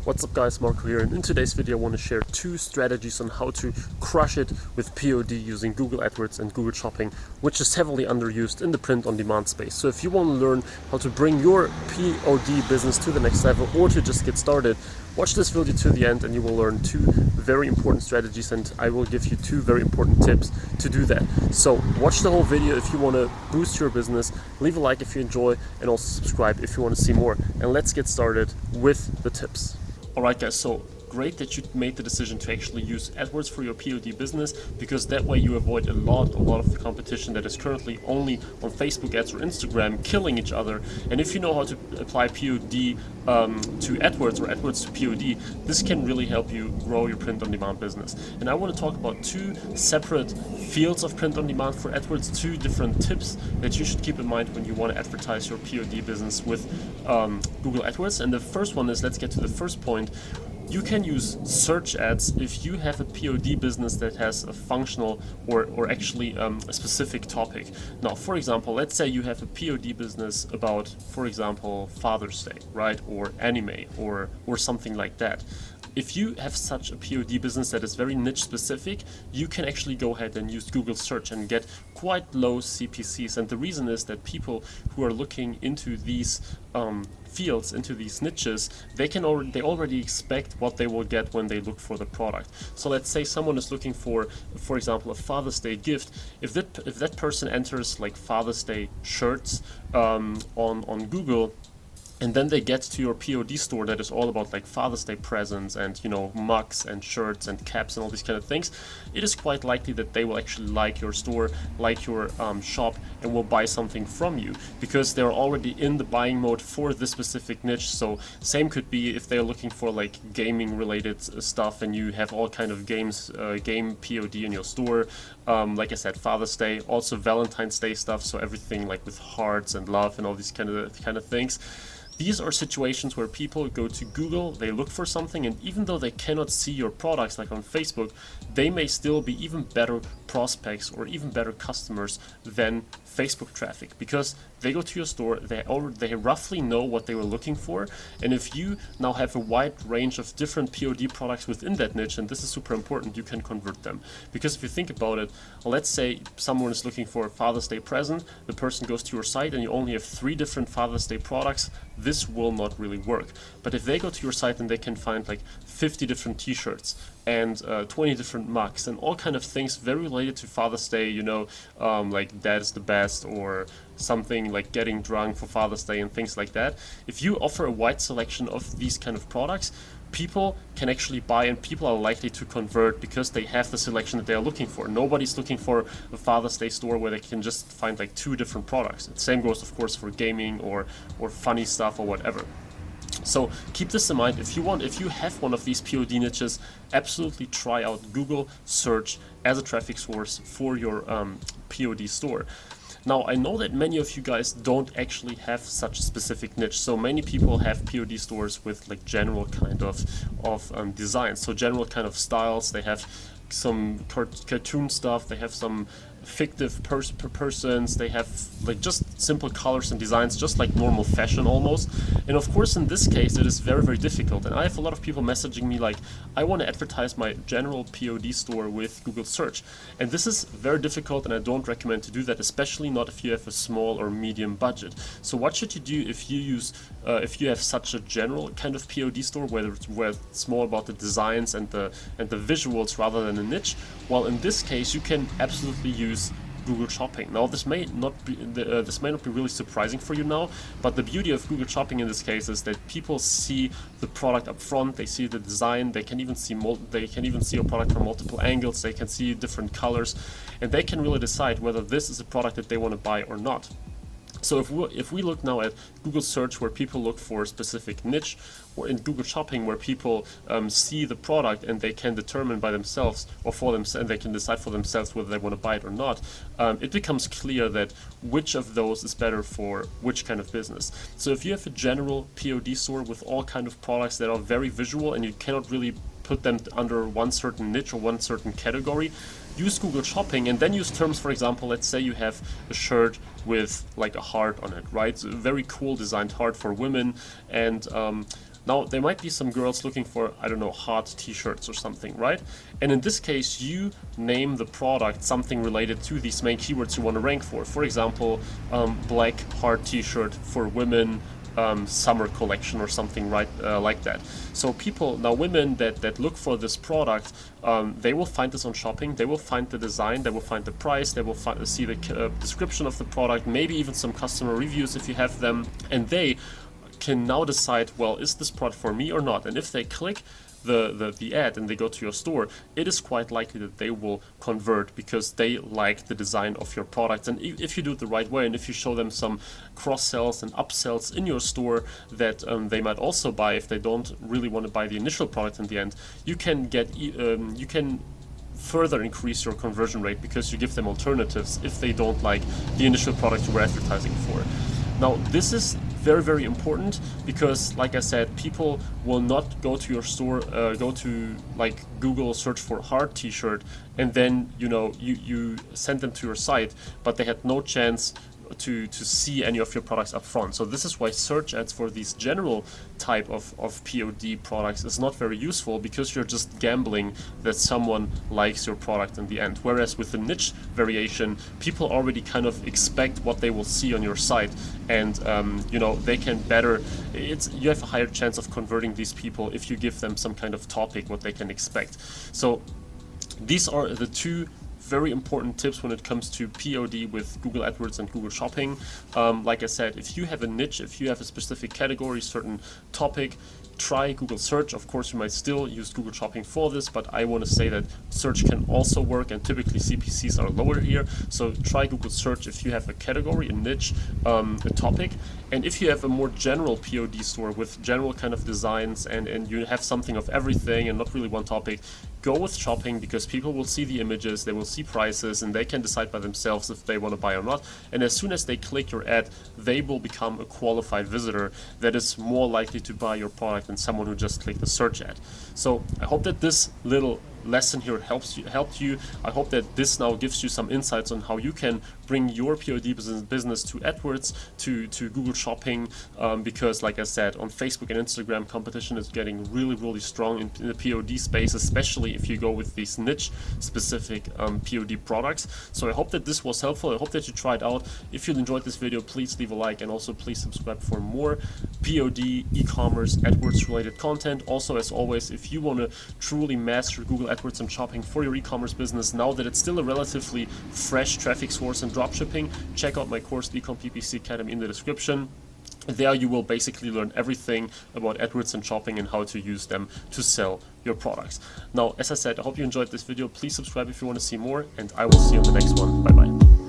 What's up guys, Marco here, and in today's video I want to share two strategies on how to crush it with POD using Google AdWords and Google Shopping, which is heavily underused in the print-on-demand space. So if you want to learn how to bring your POD business to the next level or to just get started, watch this video to the end and you will learn two very important strategies, and I will give you two very important tips to do that. So watch the whole video if you want to boost your business, leave a like if you enjoy, and also subscribe if you want to see more. And let's get started with the tips. Alright guys, so great that you made the decision to actually use AdWords for your POD business, because that way you avoid a lot of the competition that is currently only on Facebook ads or Instagram killing each other. And if you know how to apply POD to AdWords or AdWords to POD, this can really help you grow your print-on-demand business. And I want to talk about two separate fields of print-on-demand for AdWords, two different tips that you should keep in mind when you want to advertise your POD business with Google AdWords. And the first one is, let's get to the first point. You can use search ads if you have a POD business that has a functional or actually a specific topic. Now, for example, let's say you have a POD business about, for example, Father's Day, right? Or anime or something like that. If you have such a POD business that is very niche specific, you can actually go ahead and use Google search and get quite low CPCs. And the reason is that people who are looking into these fields, into these niches, they already expect what they will get when they look for the product. So let's say someone is looking for example, a Father's Day gift. If that person enters like Father's Day shirts on Google, and then they get to your POD store that is all about like Father's Day presents and, you know, mugs and shirts and caps and all these kind of things, it is quite likely that they will actually like your store, like your shop, and will buy something from you because they're already in the buying mode for this specific niche. So same could be if they're looking for like gaming related stuff and you have all kind of games, game POD in your store. Like I said, Father's Day, also Valentine's Day stuff, so everything like with hearts and love and all these kind of things. These are situations where people go to Google, they look for something, and even though they cannot see your products like on Facebook, they may still be even better prospects or even better customers than Facebook traffic, because they go to your store, they roughly know what they were looking for. And if you now have a wide range of different POD products within that niche, and this is super important, you can convert them. Because if you think about it, let's say someone is looking for a Father's Day present, the person goes to your site and you only have 3 different Father's Day products, this will not really work. But if they go to your site and they can find like 50 different t-shirts and 20 different mugs and all kind of things very related to Father's Day, you know, like Dad is the best, or something like getting drunk for Father's Day and things like that. If you offer a wide selection of these kind of products, people can actually buy, and people are likely to convert because they have the selection that they are looking for. Nobody's looking for a Father's Day store where they can just find like 2 different products. The same goes of course for gaming or funny stuff or whatever. So keep this in mind. If you have one of these POD niches, absolutely try out Google search as a traffic source for your POD store. Now, I know that many of you guys don't actually have such a specific niche. So many people have POD stores with like general kind of designs. So general kind of styles. They have some cartoon stuff. They have some fictive persons. They have like just simple colors and designs, just like normal fashion almost. And of course in this case it is very, very difficult, and I have a lot of people messaging me like, I want to advertise my general POD store with Google search, and this is very difficult, and I don't recommend to do that, especially not if you have a small or medium budget. So what should you do if you have such a general kind of POD store where it's more about the designs and the visuals rather than a niche? Well, in this case you can absolutely use Google Shopping. Now, this may not be really surprising for you now, but the beauty of Google Shopping in this case is that people see the product up front, they see the design, they can even see your product from multiple angles, they can see different colors, and they can really decide whether this is a product that they want to buy or not. So if we look now at Google search, where people look for a specific niche, or in Google Shopping where people see the product and they can determine by themselves or for themselves, and they can decide for themselves whether they want to buy it or not, it becomes clear that which of those is better for which kind of business. So if you have a general POD store with all kind of products that are very visual and you cannot really put them under one certain niche or one certain category, use Google Shopping and then use terms. For example, let's say you have a shirt with like a heart on it, right? So a very cool designed heart for women, and Now, there might be some girls looking for, I don't know, hot t-shirts or something, right? And in this case, you name the product something related to these main keywords you want to rank for. For example, black hard t-shirt for women, summer collection or something, right, like that. So people, now women that look for this product, they will find this on shopping, they will find the design, they will find the price, they will see the description of the product, maybe even some customer reviews if you have them, and they can now decide, well, is this product for me or not? And if they click the ad and they go to your store, it is quite likely that they will convert because they like the design of your product. And if you do it the right way, and if you show them some cross sells and upsells in your store that they might also buy if they don't really want to buy the initial product in the end, you can get you can further increase your conversion rate because you give them alternatives if they don't like the initial product you were advertising for. Now, this is very, very important because, like I said, people will not go to your store, go to like Google, search for hard t-shirt, and then you send them to your site, but they had no chance to see any of your products up front. So this is why search ads for these general type of POD products is not very useful, because you're just gambling that someone likes your product in the end. Whereas with the niche variation, people already kind of expect what they will see on your site, and they can better, you have a higher chance of converting these people if you give them some kind of topic what they can expect. So these are the two very important tips when it comes to POD with Google AdWords and Google Shopping. Like I said, if you have a niche, if you have a specific category, certain topic, try Google Search. Of course, you might still use Google Shopping for this, but I want to say that search can also work, and typically CPCs are lower here. So try Google Search if you have a category, a niche, a topic. And if you have a more general POD store with general kind of designs and you have something of everything and not really one topic, go with shopping, because people will see the images, they will see prices, and they can decide by themselves if they want to buy or not. And as soon as they click your ad, they will become a qualified visitor that is more likely to buy your product than someone who just clicked the search ad. So I hope that this little lesson here helped you. I hope that this now gives you some insights on how you can bring your POD business to AdWords, to Google Shopping, because like I said, on Facebook and Instagram, competition is getting really, really strong in the POD space, especially if you go with these niche specific POD products. So I hope that this was helpful. I hope that you try it out. If you enjoyed this video, please leave a like, and also please subscribe for more POD, e-commerce, AdWords related content. Also, as always, if you want to truly master Google AdWords and shopping for your e-commerce business, now that it's still a relatively fresh traffic source in dropshipping, check out my course, eCom PPC Academy, in the description. There you will basically learn everything about AdWords and shopping and how to use them to sell your products. Now, as I said, I hope you enjoyed this video. Please subscribe if you want to see more, and I will see you on the next one. Bye bye.